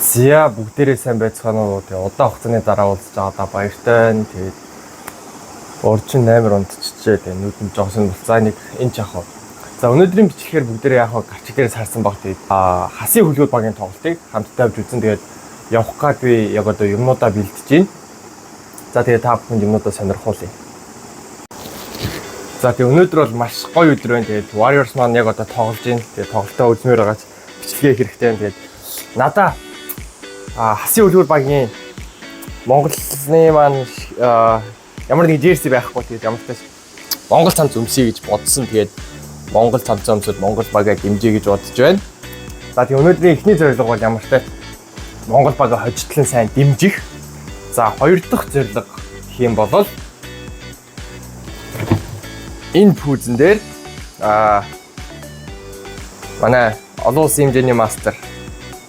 Зя бүгдээрээ сайн байцгаана уу. Тэгээ удаан хугацааны дараа уулзж байгаадаа баяртай. Тэгээд урчин 8 унтчихжээ. Тэгээ нүдэн жоохсон болцаа нэг энэ ч яах вэ. За өнөөдрийн бичлэгээр бүгдээрээ яах вэ? Гарч дээрээс харсан баг. Тэгээд хасын хөлгүүд багийн тоглолтыг хамтдаа авч үзэн тэгээд явах гад би яг одоо юмнуудаа бэлдэж байна. За тэгээд та бүхэнд юмнуудаа сонирхуулъя. За тэгээд өнөөдөр бол маш гоё өдөр байна. Тэгээд Warriors маань яг одоо тоглож байна. Тэгээд тоглолтоо үзмээр байгаач бичлэгээ хэрэгтэй байна. Тэгээд надаа хасын хөлгүүд багийн Монголны маань ямар нэг жерси байхгүй. Тэгээд ямар ч тааш Монгол цамц өмсөе гэж бодсон. Тэгээд Монгол цамц өмсөд Монгол багаа дэмжиж гэж бодож байна. За тэгээд өнөөдрийн эхний зорилго бол ямар ч тааш Монгол багаа хожитлон сайн дэмжих. За хоёр дахь зорилго гэх юм бол энэ пүүзэн дээр манай олон улсын хэмжээний мастер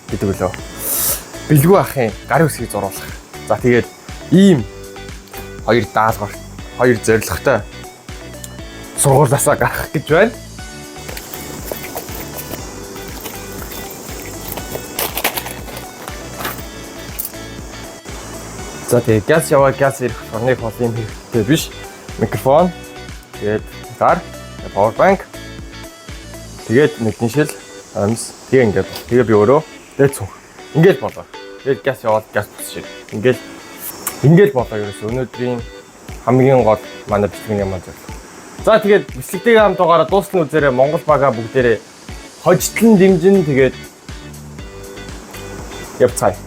гэдэг үлээ. Бэлгүй ахын гар үсгийг зуруулах. За тэгээд ийм хоёр даалгавар, хоёр зорилготой сургуулиасаа гарах гэж байна. За тэгээд газ яваа газ ирэх орны холын хэрэгтэй биш. Микрофон, тэгээд гар, power bank. Тэгээд нэгэн шил, амс, тэгээд би өөрөө дээд цүнх. Ингээл болоо. Тэгээд газ яваад газ бус шиг. Ингээл болоо ерөөсөө өнөөдрийн хамгийн гол манай бичлэгийн юм аа зөв. За тэгээд бичлэгтэйгээ хамт байгаараа дуустал үзээрэй Монгол багаа бүгдээрээ хожитлон дэмжин тэгээд явцгаая.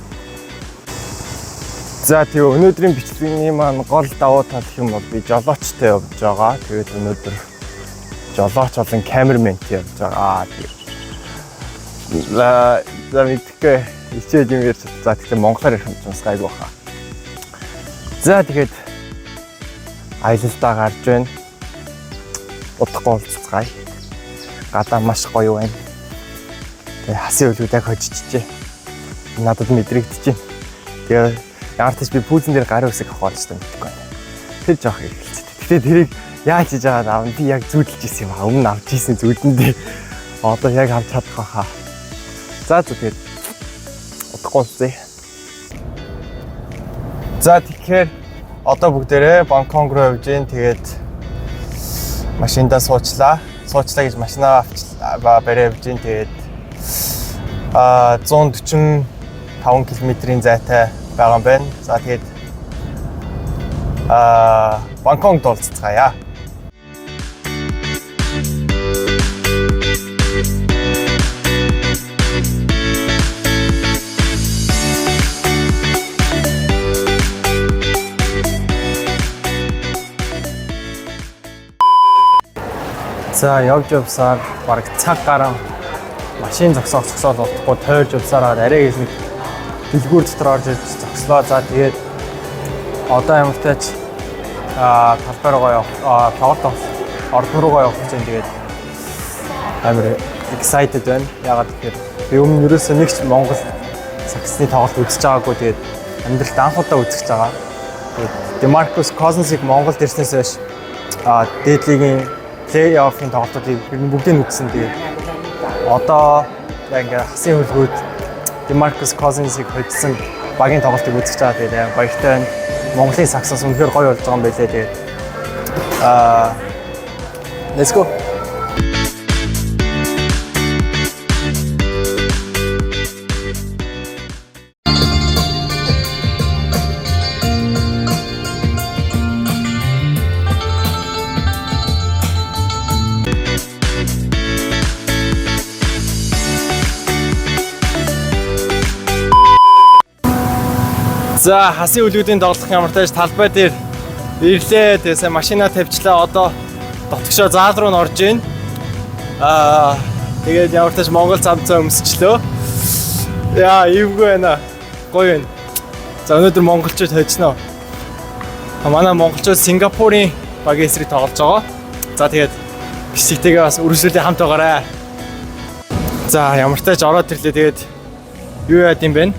За тэгээ өнөөдрийн бичлэгийн маань гол давуу тал гэх юм бол би жолоочтой явж байгаа. Тэгээд өнөөдөр жолооч болон камерментэй явж байгаа. За мэдээгүй ичээд юм ярьж за тэгэхээр монголоор ярих юм бас гайгүй баха. За тэгээд аялалдаа гарч байна. Удахгүй уулзцгаая. Гадаа маш гоё байна. Тэгээ хасын хөлгүүдийг хожижжээ. Надад мэдрэгдэж байна. Тэгээ ямар ч би пүүзэн дээр гар үсэг авах болж байна гэдэггүй. Тэр жоох хэрэгэлцээ. Гэтэ тэрийг яаж хийж байгаа нь би яг зүүдэлж ирсэн юм аа. Өмнө авч ирсэн зүүдэндээ одоо яг авч чадах байхаа. За тэгээд удахгүй уулзъя. За тэгэхээр одоо бүгдээрээ Бангкок руу явж гин. Тэгээд машиндаа суучлаа гэж машинаа авчлаа барай явж гин. Тэгээд 145 км-ийн зайтай байгаа юм байна. За тэгээд Бангкокт уулзцгаая. За явж явсаар бараг цаг гарan машин зогсоол болохгүй тойрж явсараа арай нэг дэлгүүр дотор орж ирж зогслоо. За тэгээд одоо ямар ч тач талбай руугаа явах тоглолт ордон руугаа явах гэж тэгээд амар excited байна. Ягаад гэхээр би өмнө ерөөсөө нэг ч Монгол саксны тоглолт үзэж байгаагүй. Тэгээд амьдралд анх удаа үзэж байгаа. Тэгээд Demarcus Cousins-ийг Монголд ирснээс хойш дээдлигийн плей-оффын тоглолтуудыг бүгдийг нь үзсэн. Тэгээд одоо яг ингээ хасын хөлгүүд Demarcus Cousins-ийг хоцсон багийн тоглолтыг үзэж байгаа. Тэгээд амар баяртай байна. Монголын саксаас үнэхээр гоё болж байгаа юм байлээ. Тэгээд let's go. За хасын хөлгүүдийн тоглох ямар тааш талбай дээр ирлээ. Тэгээс машинаа тавьчлаа. Одоо дотгошоо заал руу н орж гин. Тэгээд ямар тааш Монгол цамцаа өмсчлөө. Яа, эвгүй байна. Гоё байна. За өнөөдөр монголчууд хожсноо. Манай монголчууд Сингапурын багийн эсрэг тоглож байгаа. За тэгээд бичлэгтэйгээ бас үргэлжлүүлээ хамт байгаарай. За ямар тааш ороод ирлээ. Тэгээд юу яад юм бэ?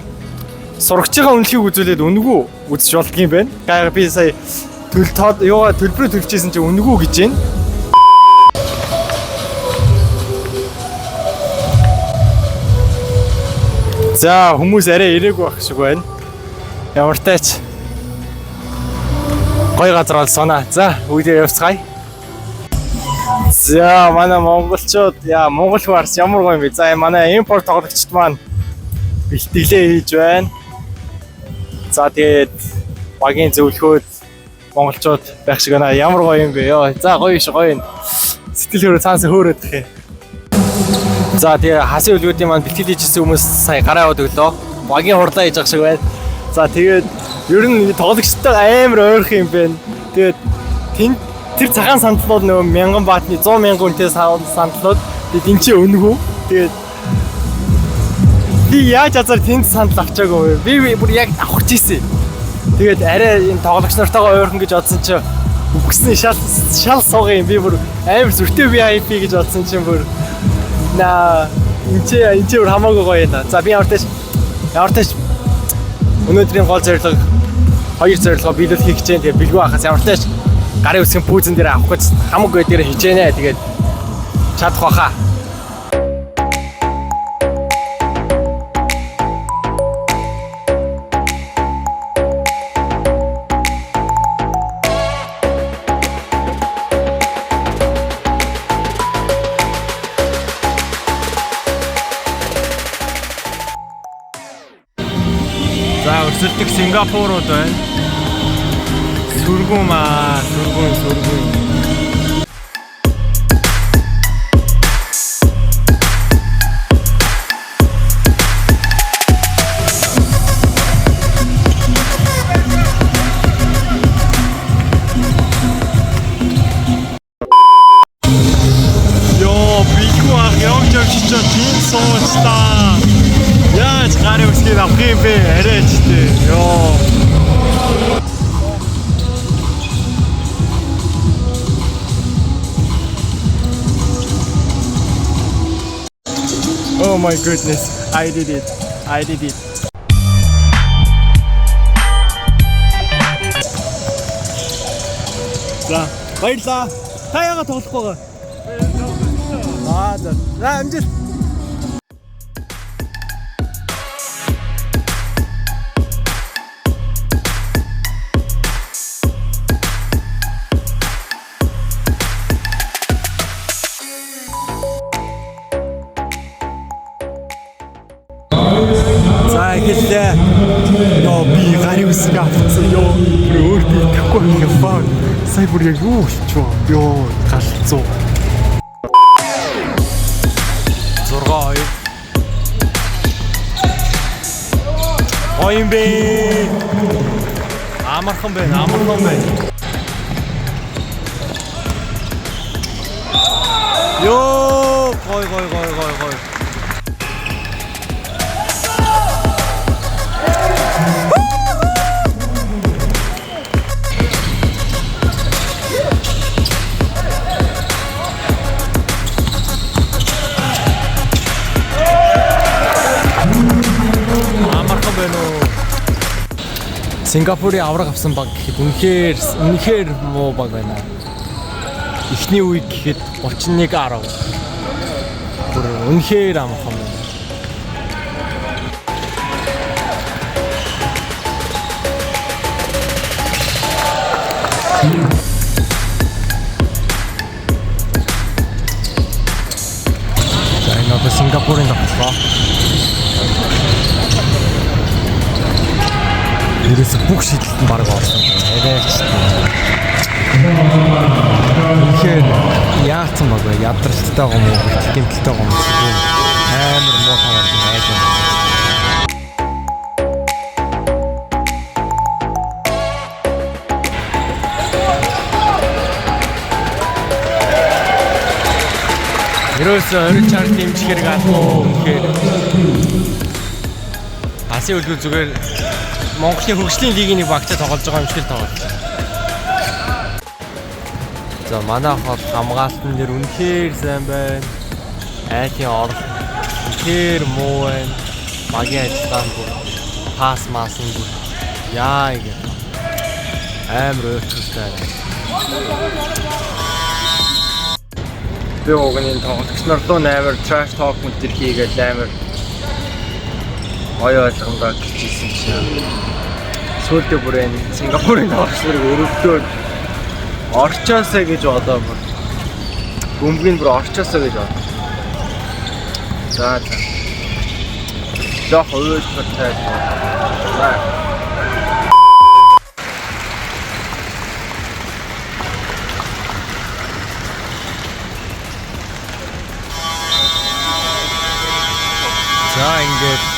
Сурагчийн үнэлгийг үзүүлээд үнгүү үзэж болдго юм байна. Гайга би сая төлбөрөө төлчихсэн чинь үнгүү гэж байна. За хүмүүс арай ирээгүй байх шиг байна. Ямар тач гоё газар бол сонаа. За үүдээ явцгаая. За манай монголчууд монгол варс ямар гоё юм бэ? За манай импорт тоглогчд маань бэлтгэлээ хийж байна. За тэгээд багийн зөвлөхөд монголчууд байх шиг байна. Ямар гоё юм бэ? Йоо. За гоё ш гоё юм. Сэтгэл хөөрэ цаанаас хөөрөөд ихэ. За тэгээ хасын үлгүүдийн маань бэлтгэл хийжсэн хүмүүс сая гараа яваад өглөө. Багийн хурлаа хийж байгаа шиг байна. За тэгээд ер нь тоглогчтой амар ойрхон юм байна. Тэгээд тэр цагаан сандлууд нөгөө 1000 баатны 100,000 үнэтэй сандлууд тэгээд энэ чинь өнгөө. Тэгээд би яаж азар тэнд сандал авчаагүй. Би бүр яг авах гэсэн. Тэгээд арай энэ тоглогч нартайгаа ойрхон гэж бодсон чинь үгсний шал суугын юм. Би бүр амар зүртэй VIP гэж бодсон чинь бүр энэ бүр хамаагүй гоё юм да. За би ямар тач өнөөдрийн гол зорилго 2 зорилгоо биелүүлэх хийж जैन. Тэгээ бэлгүй байхаас ямар тач гарын үсгийн пүүзэн дээр авах гэж хамаагүй дээр хийж जैन. Тэгээд чадах баха. За өрсөлдөх Сингапурууд байна. Сүргүүн. Ёо, биггүй ах явж очиж тийм суучтаа. Яаж гарын үсгийг авах юм бэ? Арайч тээ. Ёо. Oh my goodness, I did it. За, баярлаа. Та яагаад тоглох байгаа? За, амжилт. За ихэлээ. Ёо би гарын үсэг авсан ёо. Өөр би тэгэхгүй яфаа. Сая бүр яг юу болчихоо. Ёо галцуу. 6-2. Ойн бэ. Амархан байна. Ёо гой. Сингапурын авраг авсан баг гэхэд үнэхээр муу баг байна. Эхний үе гэхэд 31-10. Бүр үнэхээр амархан байна. За энэ одоо Сингапурын тоглолоо. Ерөөсө бүх шийдэлд нь баг орсон. Арайч. Тэгэхээр яатсан баг вэ? Ядралттай байгаа юм уу? Гэмтэлтэй байгаа юм уу? Амар муу тоглолт найж байна. Ерөөсө 20 чарт дэмжих хэрэг алуу гэхээр Асын үлгэр зүгээр Монголын хөгжлийн лигийн нэг багтаа тоглож байгаа юм шиг л тоглож байна. За манай хол хамгаалтан дээр үнэхээр сайн байна. Айлын орлого үнэхээр муу байна. Багийн ажиллагаа бүр пас маасан бүр яа гэх амар өчтэй байна. Би угны тоглогч нар руу амар trash talk мэтэр хийгээл амар гоё ойлгомжтой хэлсэн чинь сүүлдээ бүр энэ Сингапурын тоглогчдыг өрөвдөөд орчоосоо гэж одоо бүр бөмбөгийг бүр орчоосоо гэж бодсон. За жоох уйлдалтай. За ингээд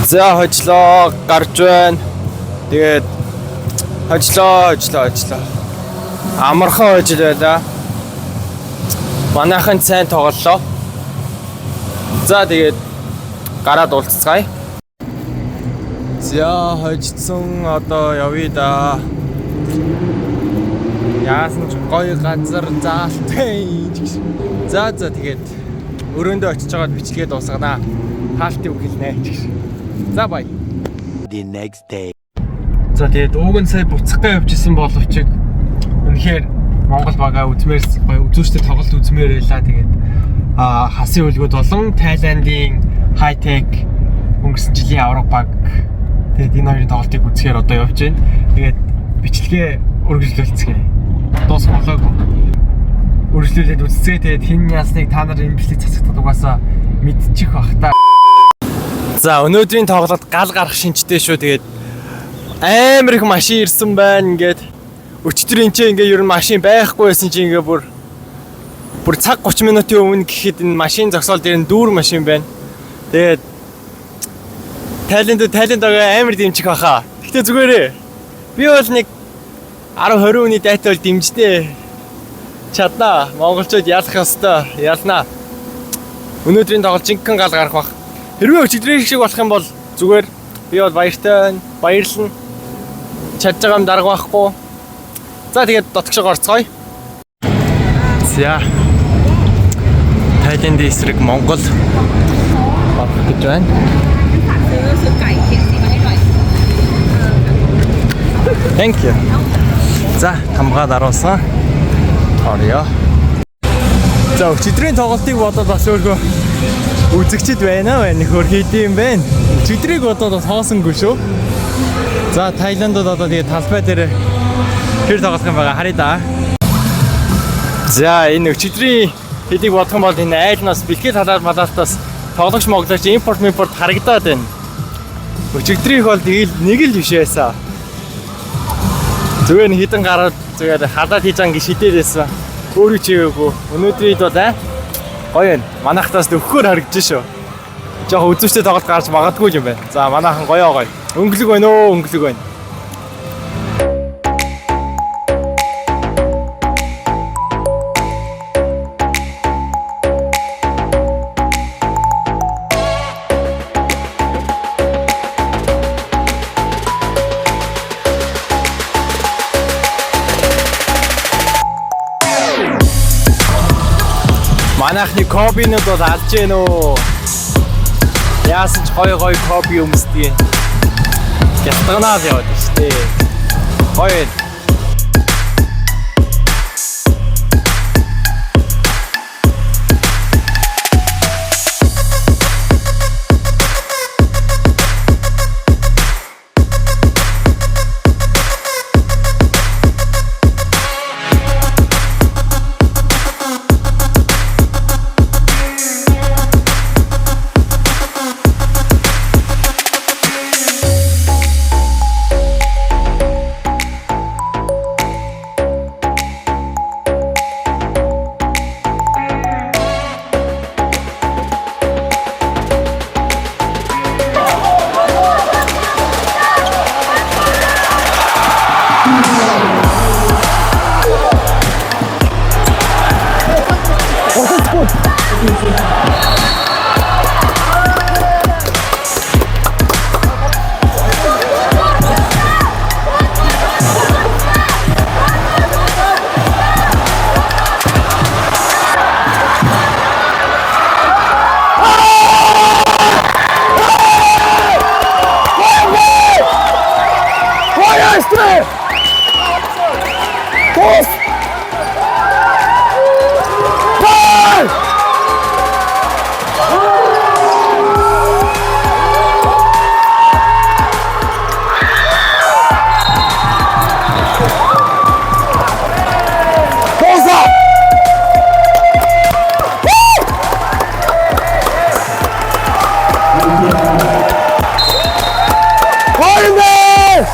за хожлоо гарч байна. Тэгээд хожлоо. Амархан хожил байлаа. Манайхан сайн тоглолоо. За тэгээд гараад уулзцгаая. За хожсон одоо явъя да. Яасан ч гоё газар заалтай. За тэгээд өрөөндөө очиж байгаад бичлэгээ дуусгана. Хаалтыг хэлнэ. За бай. The next day. За тэгээд ууг нь сая буцахгаа явжсэн боловч үнэхээр Монгол бага үзмээрс гоё үзүүштэй тоглолт үзмээр байлаа. Тэгээд хасын үлгүүд болон Тайландын хайтек өнгөрсөн жилийн Аврал баг. Тэгээд энэ хоёрын тоглолтыг үзэхээр одоо явж байна. Тэгээд бичлэгээ үргэлжлүүлцгээе. Дуусгуулаагүй. Үргэлжлүүлээд үзцгээе. Тэгээд хин ясныг та нар энэ бичлэг цацгатад угаасаа мэдчих бах та. За өнөөдрийн тоглолт гал гарах шинжтэй шүү. Тэгээд амар их машин ирсэн байна. Ингээд өчтөр энэ чинь ингээ ер нь машин байхгүй байсан чинь ингээ бүр цаг 30 минутын өмнө гэхэд энэ машин зогсоол дээр нь дүүр машин байна. Тэгээд Тайланд амар дэмжих баха. Гэтэ зүгээрээ. Би бол нэг 10-20 хүний дайтай бол дэмждээ. Чаднаа. Монголчууд ялах ёстой. Ялнаа. Өнөөдрийн тоглолт жинхэнэ гал гарах бах. Хэрвээ өчигдрийн шиг болох юм бол зүгээр би бол баярлна. Чадж байгаа юм дарга байхгүй. За тэгээд дотгошоо орцгоё. За. Тайланд эсрэг Монгол гэж байна. Thank you. За, хамгаад аруулсан. Орё. За, өчигдрийн тоглолтыг бодоод бас өөрөө үзэгчд байна. Нөхөр хийдэм байна. Өчигдрийг бодоод хоосонгүй шүү. За, Тайландд одоо тэгээ талбай дээр хэр тоглох юм байгаа харъя да. За, энэ өчигдрийн хэдийг бодох юм бол энэ айлнаас бэлтгэл халаалтаас тоглогч моглооч импорт харагдаад байна. Өчигдрийнх бол нэг л биш байсан. Зүгээр нэг хитэн гараад зүгээр халаад хийж анги шидээрээсэн. Өөрөө чивээгүй. Өнөөдрийд бол гоё юм. Манайхтаас нөхөр харагдаж шүү. Жохо үзүүштэй тоглолт гарч магадгүй юм байна. За манайхан гоё. Өнгөлөг байна өө, өнгөлөг байна. Манайхны копинууд бол алж гэнэ үү. Яасан ч гоё копи өмсдөг. Гятганаад яваад штэ. Гоё. Бос! Гол! Боса! Голдер!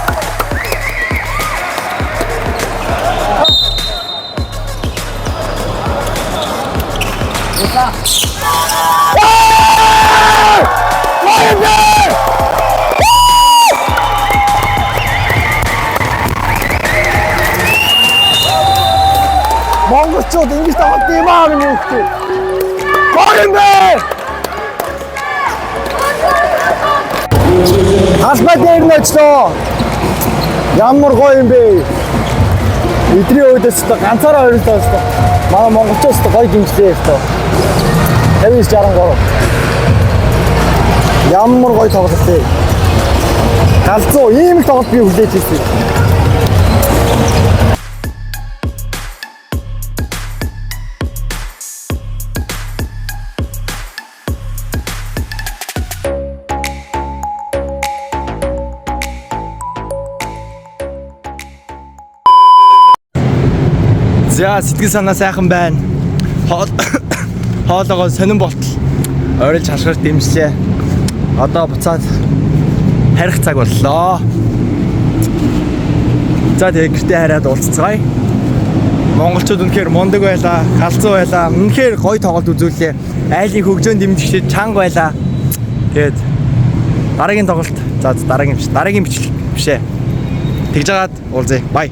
Монголчууд ингэж тоглох юм аа миний хүүхдээ. Голдер! Албаа дээр нь очлоо. Ямар гоё юм бэ? Эдрийн өөдөөс ч ганцаараа хоёрлоо шүү дээ. Манай монголчууд ч гоё гимжлээ шүү дээ. 59-63. Ямар гоё тоглолт вэ? Галзуу ийм их тоглолт би хүлээж ирсэн. За сэтгэл санаа сайхан байна. Хоолоогоо сонирн болтол ойролж хашгирч дэмжлээ. Одоо буцаад харих цаг боллоо. За тэгээ гэртээ хараад уулзцгаая. Монголчууд үнэхээр мундаг байлаа, галзуу байлаа. Үнэхээр гоё тоглолт үзүүллээ. Айлын хөгжөөнд дэмжигчид чанга байлаа. Тэгээд дараагийн тоглолт, дараагийн бичлэг бишээ. Тэгж жагаад уулзъя. Бай.